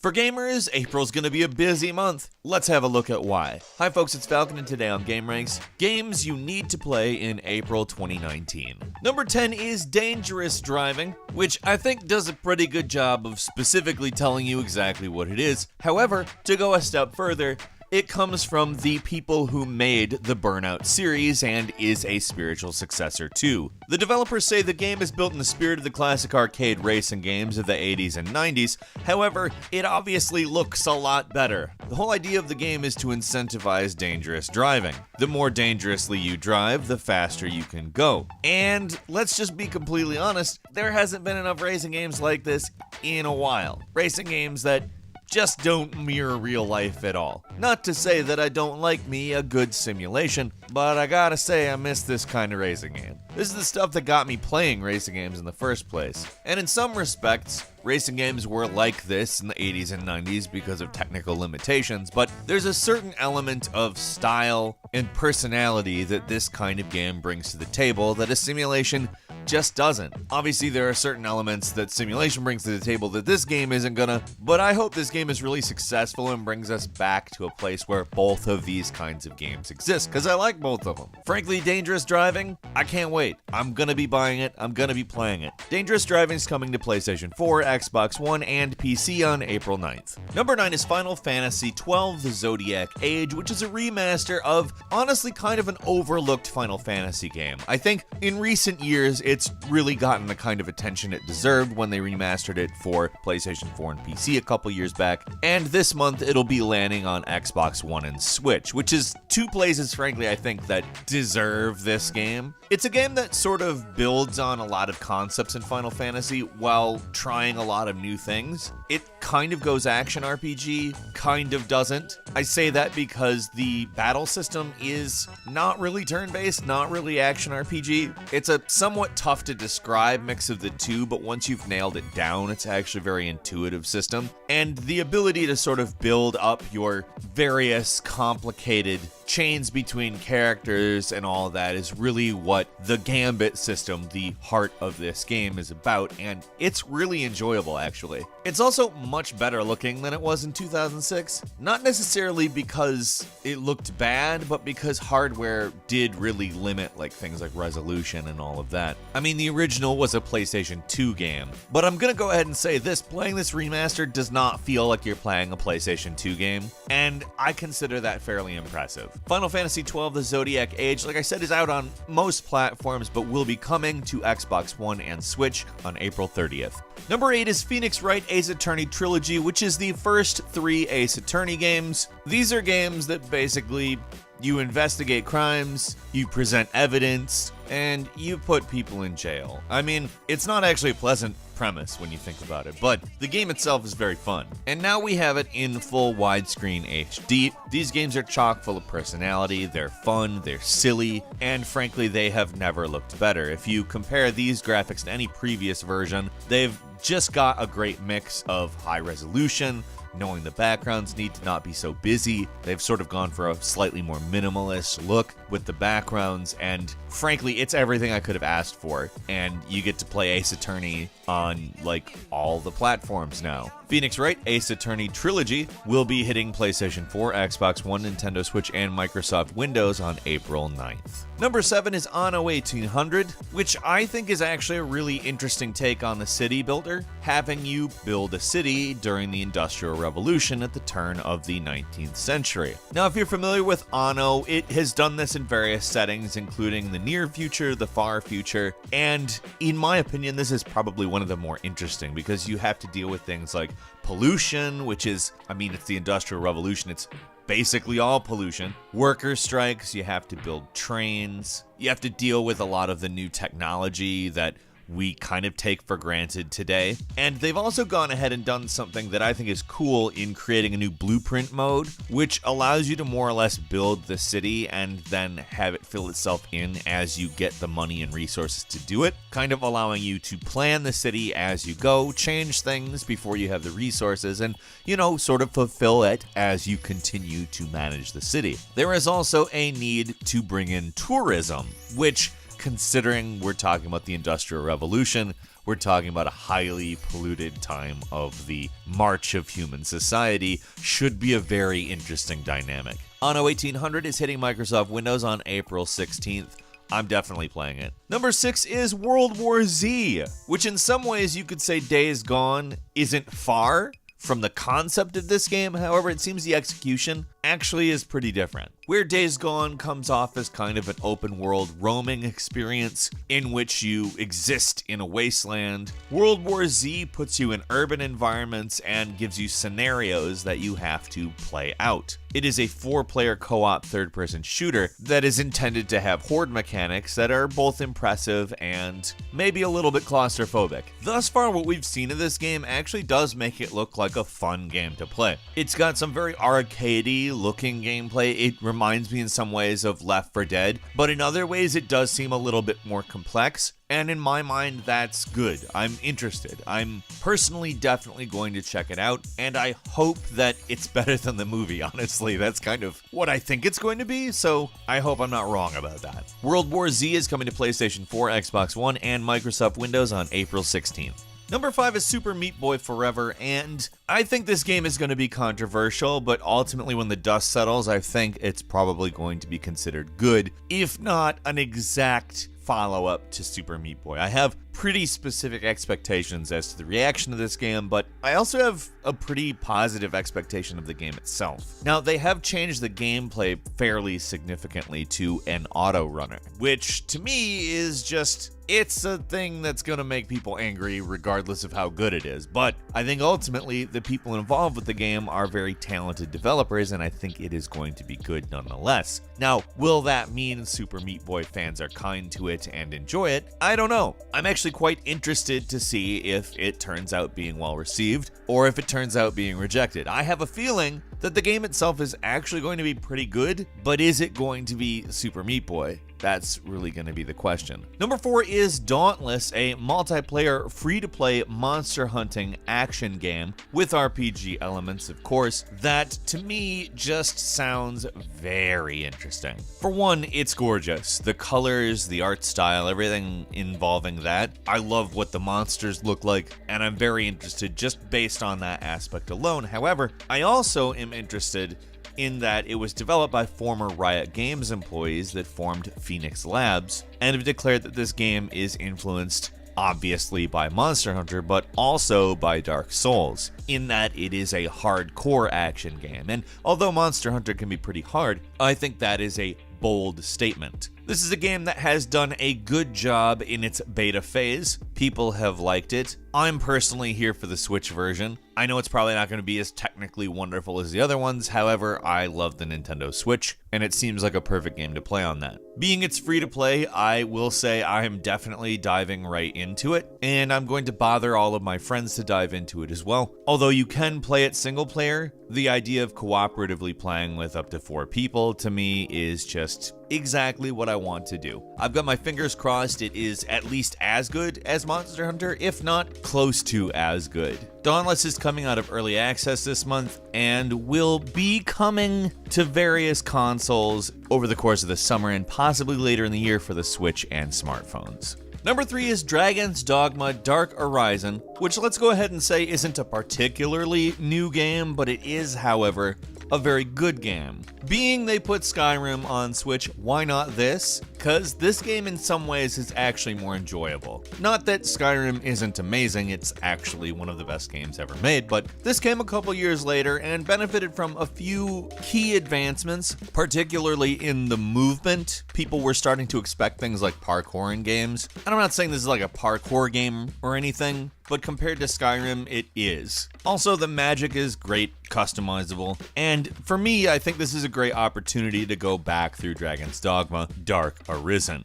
For gamers, April's gonna be a busy month. Let's have a look at why. Hi folks, it's Falcon and today on Game Ranks, games you need to play in April 2019. Number 10 is Dangerous Driving, which I think does a pretty good job of specifically telling you exactly what it is. However, to go a step further, it comes from the people who made the Burnout series and is a spiritual successor too. The developers say the game is built in the spirit of the classic arcade racing games of the 80s and 90s, however, it obviously looks a lot better. The whole idea of the game is to incentivize dangerous driving. The more dangerously you drive, the faster you can go. And let's just be completely honest, there hasn't been enough racing games like this in a while. Racing games that just don't mirror real life at all. Not to say that I don't like me a good simulation, but I gotta say I miss this kind of racing game. This is the stuff that got me playing racing games in the first place. And in some respects, racing games were like this in the 80s and 90s because of technical limitations, but there's a certain element of style and personality that this kind of game brings to the table that a simulation just doesn't. Obviously, there are certain elements that simulation brings to the table that this game isn't gonna, but I hope this game is really successful and brings us back to a place where both of these kinds of games exist, because I like both of them. Frankly, Dangerous Driving, I can't wait. I'm gonna be buying it, I'm gonna be playing it. Dangerous Driving is coming to PlayStation 4, Xbox One, and PC on April 9th. Number 9 is Final Fantasy XII: The Zodiac Age, which is a remaster of, honestly, kind of an overlooked Final Fantasy game. I think in recent years, it's really gotten the kind of attention it deserved when they remastered it for PlayStation 4 and PC a couple years back, and this month it'll be landing on Xbox One and Switch, which is two places, frankly, I think that deserve this game. It's a game that sort of builds on a lot of concepts in Final Fantasy while trying a lot of new things. It kind of goes action RPG, kind of doesn't. I say that because the battle system is not really turn-based, not really action RPG. It's a somewhat tough to describe mix of the two, but once you've nailed it down, it's actually a very intuitive system. And the ability to sort of build up your various complicated chains between characters and all that is really what the Gambit system, the heart of this game, is about, and it's really enjoyable actually. It's also much better looking than it was in 2006, not necessarily because it looked bad, but because hardware did really limit like things like resolution and all of that. I mean, the original was a PlayStation 2 game, but I'm gonna go ahead and say this, playing this remaster does not feel like you're playing a PlayStation 2 game, and I consider that fairly impressive. Final Fantasy XII: The Zodiac Age, like I said, is out on most platforms, but will be coming to Xbox One and Switch on April 30th. Number 8 is Phoenix Wright Ace Attorney Trilogy, which is the first 3 Ace Attorney games. These are games that basically you investigate crimes, you present evidence, and you put people in jail. I mean, it's not actually a pleasant premise when you think about it, but the game itself is very fun. And now we have it in full widescreen HD. These games are chock full of personality, they're fun, they're silly, and frankly, they have never looked better. If you compare these graphics to any previous version, they've just got a great mix of high resolution, knowing the backgrounds need to not be so busy. They've sort of gone for a slightly more minimalist look with the backgrounds, and frankly, it's everything I could have asked for. And you get to play Ace Attorney on like all the platforms now. Phoenix Wright Ace Attorney Trilogy will be hitting PlayStation 4, Xbox One, Nintendo Switch, and Microsoft Windows on April 9th. Number 7 is Anno 1800, which I think is actually a really interesting take on the city builder, having you build a city during the Industrial Revolution at the turn of the 19th century. Now, if you're familiar with Anno, it has done this in various settings, including the near future, the far future, and in my opinion, this is probably one of the more interesting because you have to deal with things like pollution, which is, I mean, it's the Industrial Revolution, it's basically all pollution. Worker strikes, you have to build trains, you have to deal with a lot of the new technology that we kind of take for granted today. And they've also gone ahead and done something that I think is cool in creating a new blueprint mode, which allows you to more or less build the city and then have it fill itself in as you get the money and resources to do it, kind of allowing you to plan the city as you go, change things before you have the resources, and, you know, sort of fulfill it as you continue to manage the city. There is also a need to bring in tourism, which, considering we're talking about the Industrial Revolution, we're talking about a highly polluted time of the march of human society. Should be a very interesting dynamic. Anno 1800 is hitting Microsoft Windows on April 16th. I'm definitely playing it. Number 6 is World War Z, which in some ways you could say Days Gone isn't far from the concept of this game. However, it seems the execution actually is pretty different. Where Days Gone comes off as kind of an open world roaming experience in which you exist in a wasteland, World War Z puts you in urban environments and gives you scenarios that you have to play out. It is a 4-player co-op third-person shooter that is intended to have horde mechanics that are both impressive and maybe a little bit claustrophobic. Thus far, what we've seen of this game actually does make it look like a fun game to play. It's got some very arcadey looking gameplay. It reminds me in some ways of Left 4 Dead, but in other ways it does seem a little bit more complex. And in my mind, that's good. I'm interested. I'm personally definitely going to check it out, and I hope that it's better than the movie, honestly. That's kind of what I think it's going to be, so I hope I'm not wrong about that. World War Z is coming to PlayStation 4, Xbox One, and Microsoft Windows on April 16th. Number 5 is Super Meat Boy Forever, and I think this game is going to be controversial, but ultimately when the dust settles, I think it's probably going to be considered good, if not an exact follow-up to Super Meat Boy. I have pretty specific expectations as to the reaction to this game, but I also have a pretty positive expectation of the game itself. Now, they have changed the gameplay fairly significantly to an auto runner, which to me is just, it's a thing that's going to make people angry regardless of how good it is. But I think ultimately the people involved with the game are very talented developers, and I think it is going to be good nonetheless. Now, will that mean Super Meat Boy fans are kind to it and enjoy it? I don't know. I'm actually quite interested to see if it turns out being well received or if it turns out being rejected. I have a feeling that the game itself is actually going to be pretty good, but is it going to be Super Meat Boy? That's really going to be the question. Number 4 is Dauntless, a multiplayer, free-to-play monster hunting action game with RPG elements, of course, that to me just sounds very interesting. For one, it's gorgeous. The colors, the art style, everything involving that. I love what the monsters look like, and I'm very interested just based on that aspect alone. However, I also am interested in that it was developed by former Riot Games employees that formed Phoenix Labs, and have declared that this game is influenced obviously by Monster Hunter, but also by Dark Souls, in that it is a hardcore action game. And although Monster Hunter can be pretty hard, I think that is a bold statement. This is a game that has done a good job in its beta phase. People have liked it. I'm personally here for the Switch version. I know it's probably not going to be as technically wonderful as the other ones, however, I love the Nintendo Switch, and it seems like a perfect game to play on that. Being it's free to play, I will say I am definitely diving right into it, and I'm going to bother all of my friends to dive into it as well. Although you can play it single player, the idea of cooperatively playing with up to 4 people to me is just exactly what I want to do. I've got my fingers crossed it is at least as good as Monster Hunter, if not close to as good. Dauntless is coming out of early access this month and will be coming to various consoles over the course of the summer and possibly later in the year for the Switch and smartphones. Number 3 is Dragon's Dogma Dark Arisen, which let's go ahead and say isn't a particularly new game, but it is, however, a very good game. Being they put Skyrim on Switch, why not this? Because this game in some ways is actually more enjoyable. Not that Skyrim isn't amazing, it's actually one of the best games ever made, but this came a couple years later and benefited from a few key advancements, particularly in the movement. People were starting to expect things like parkour in games. And I'm not saying this is like a parkour game or anything, but compared to Skyrim, it is. Also, the magic is great, customizable, and for me, I think this is a great opportunity to go back through Dragon's Dogma Dark Arisen.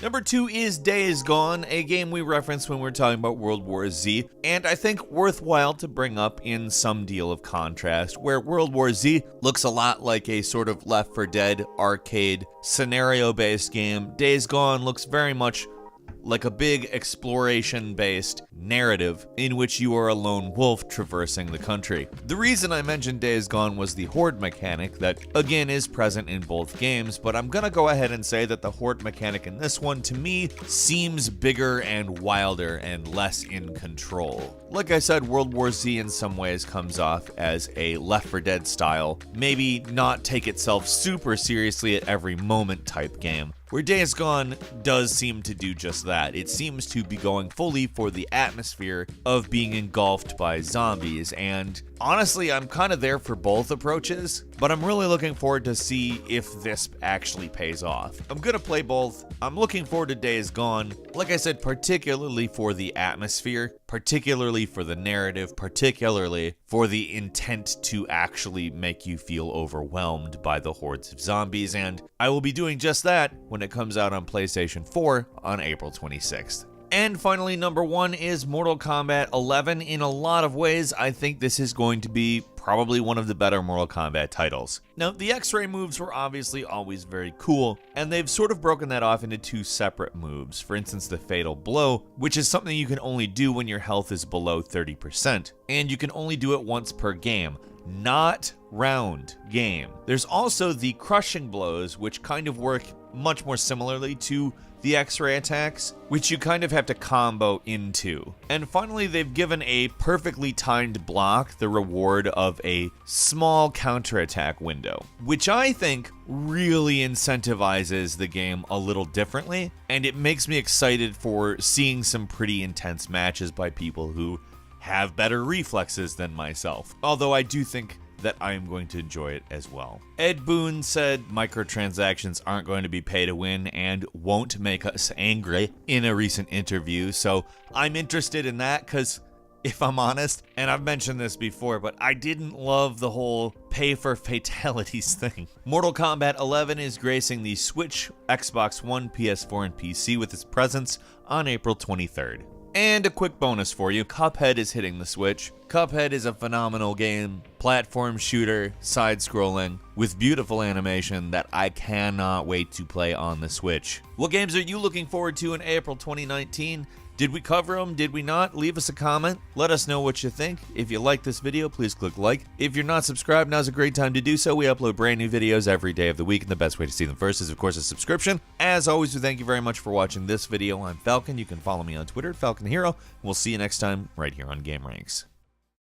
Number 2 is Days Gone, a game we referenced when we were talking about World War Z, and I think worthwhile to bring up in some deal of contrast, where World War Z looks a lot like a sort of Left 4 Dead arcade scenario-based game. Days Gone looks very much like a big exploration-based narrative in which you are a lone wolf traversing the country. The reason I mentioned Days Gone was the horde mechanic that, again, is present in both games, but I'm gonna go ahead and say that the horde mechanic in this one, to me, seems bigger and wilder and less in control. Like I said, World War Z in some ways comes off as a Left 4 Dead style, maybe not take itself super seriously at every moment type game, where Days Gone does seem to do just that. It seems to be going fully for the atmosphere of being engulfed by zombies, and honestly, I'm kind of there for both approaches, but I'm really looking forward to see if this actually pays off. I'm gonna play both. I'm looking forward to Days Gone, like I said, particularly for the atmosphere, particularly for the narrative, particularly for the intent to actually make you feel overwhelmed by the hordes of zombies, and I will be doing just that when it comes out on PlayStation 4 on April 26th. And finally, number 1 is Mortal Kombat 11. In a lot of ways, I think this is going to be probably one of the better Mortal Kombat titles. Now, the X-ray moves were obviously always very cool, and they've sort of broken that off into 2 separate moves. For instance, the Fatal Blow, which is something you can only do when your health is below 30%, and you can only do it once per game, not round game. There's also the Crushing Blows, which kind of work much more similarly to the X-ray attacks, which you kind of have to combo into. And finally, they've given a perfectly timed block the reward of a small counterattack window, which I think really incentivizes the game a little differently, and it makes me excited for seeing some pretty intense matches by people who have better reflexes than myself. Although I do think that I am going to enjoy it as well. Ed Boon said microtransactions aren't going to be pay to win and won't make us angry in a recent interview, so I'm interested in that because, if I'm honest, and I've mentioned this before, but I didn't love the whole pay for fatalities thing. Mortal Kombat 11 is gracing the Switch, Xbox One, PS4, and PC with its presence on April 23rd. And a quick bonus for you, Cuphead is hitting the Switch. Cuphead is a phenomenal game, platform shooter, side-scrolling, with beautiful animation that I cannot wait to play on the Switch. What games are you looking forward to in April 2019? Did we cover them? Did we not? Leave us a comment. Let us know what you think. If you like this video, please click like. If you're not subscribed, now's a great time to do so. We upload brand new videos every day of the week, and the best way to see them first is, of course, a subscription. As always, we thank you very much for watching this video. I'm Falcon. You can follow me on Twitter, Falcon Hero. We'll see you next time right here on Game Ranks.